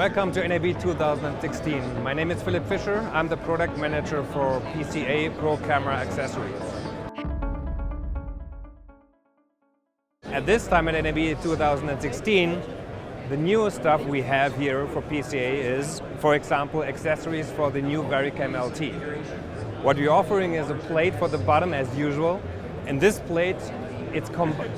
Welcome to NAB 2016. My name is Philip Fischer. I'm the product manager for RED Pro Camera Accessories. At this time at NAB 2016, the newest stuff we have here for PCA is, for example, accessories for the new Varicam LT. What we're offering is a plate for the bottom as usual. And this plate,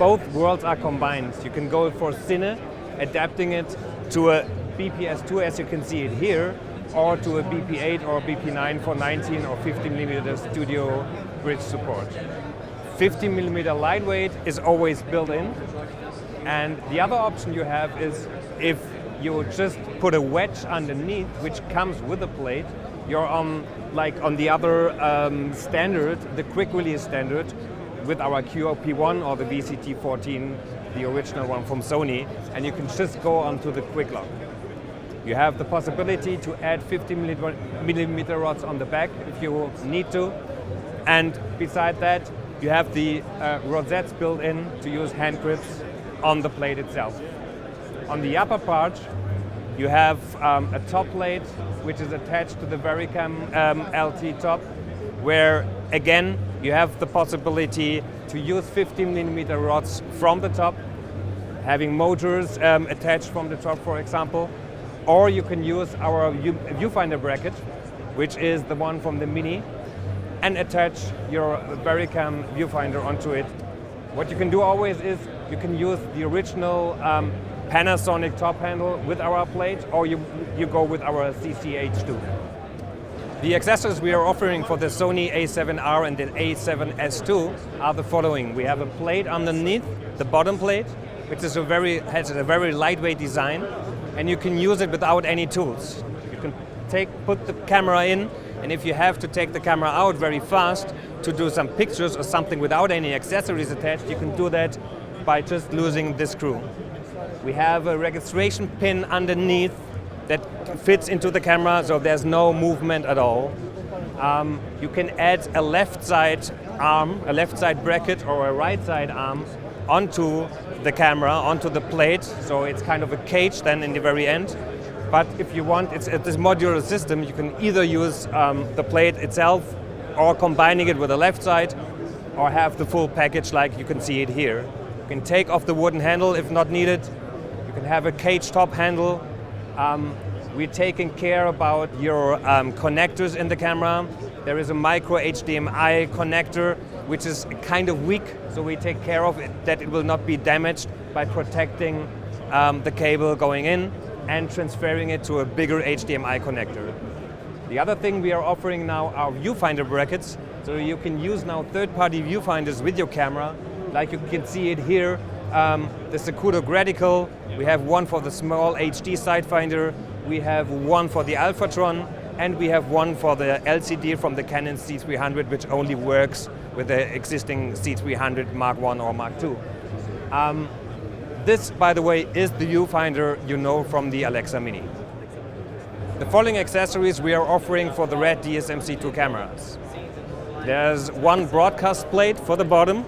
both worlds are combined. You can go for Cine, adapting it to a BPS2 as you can see it here, or to a BP8 or BP9 for 19 or 50mm studio bridge support. 50mm lightweight is always built in. And the other option you have is if you just put a wedge underneath, which comes with the plate, you're on the other standard, the quick release standard, with our QOP1 or the VCT14, the original one from Sony, and you can just go onto the quick lock. You have the possibility to add 50mm rods on the back if you need to, and beside that you have the rosettes built in to use hand grips on the plate itself. On the upper part you have a top plate which is attached to the Varicam LT top, where again you have the possibility to use 15mm rods from the top, having motors attached from the top, for example, or you can use our viewfinder bracket, which is the one from the Mini, and attach your Varicam viewfinder onto it. What you can do always is you can use the original Panasonic top handle with our plate, or you go with our CCH2. The accessories we are offering for the Sony A7R and the A7S2 are the following. We have a plate underneath, the bottom plate, which has a very lightweight design, and you can use it without any tools. You can put the camera in, and if you have to take the camera out very fast to do some pictures or something without any accessories attached, you can do that by just loosening this screw. We have a registration pin underneath that fits into the camera, so there's no movement at all. You can add a left side arm, a left side bracket or a right side arm onto the camera, onto the plate, so it's kind of a cage then in the very end. But if you want, it's this modular system, you can either use the plate itself or combining it with the left side, or have the full package like you can see it here. You can take off the wooden handle if not needed. You can have a cage top handle. We're taking care about your connectors in the camera. There is a micro HDMI connector, which is kind of weak, so we take care of it that it will not be damaged by protecting the cable going in and transferring it to a bigger HDMI connector. The other thing we are offering now are viewfinder brackets, so you can use now third-party viewfinders with your camera, like you can see it here. The Secudo Gradical, we have one for the small HD sidefinder, we have one for the Alphatron, and we have one for the LCD from the Canon C300, which only works with the existing C300 Mark I or Mark II. This, by the way, is the viewfinder you know from the Alexa Mini. The following accessories we are offering for the RED DSMC2 cameras. There's one broadcast plate for the bottom,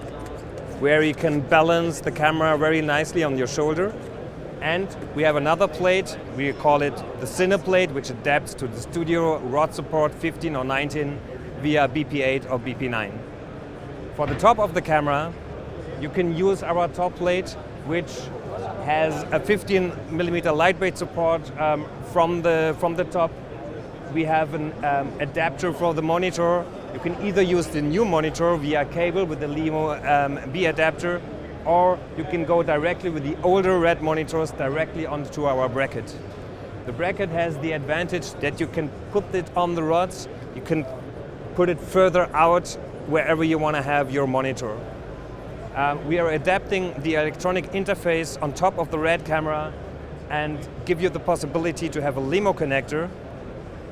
where you can balance the camera very nicely on your shoulder. And we have another plate, we call it the Cine plate, which adapts to the studio rod support 15 or 19 via BP8 or BP9. For the top of the camera, you can use our top plate, which has a 15mm lightweight support from the top. We have an adapter for the monitor. You can either use the new monitor via cable with the Limo B adapter, or you can go directly with the older RED monitors directly onto our bracket. The bracket has the advantage that you can put it on the rods, you can put it further out wherever you want to have your monitor. We are adapting the electronic interface on top of the RED camera and give you the possibility to have a Limo connector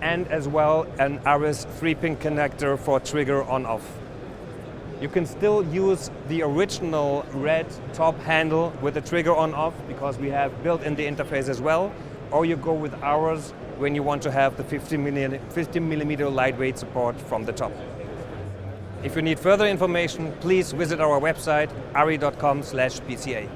and as well an ARRI's 3-pin connector for trigger on-off. You can still use the original RED top handle with the trigger on-off because we have built in the interface as well, or you go with ours when you want to have the 50mm lightweight support from the top. If you need further information, please visit our website arri.com/PCA.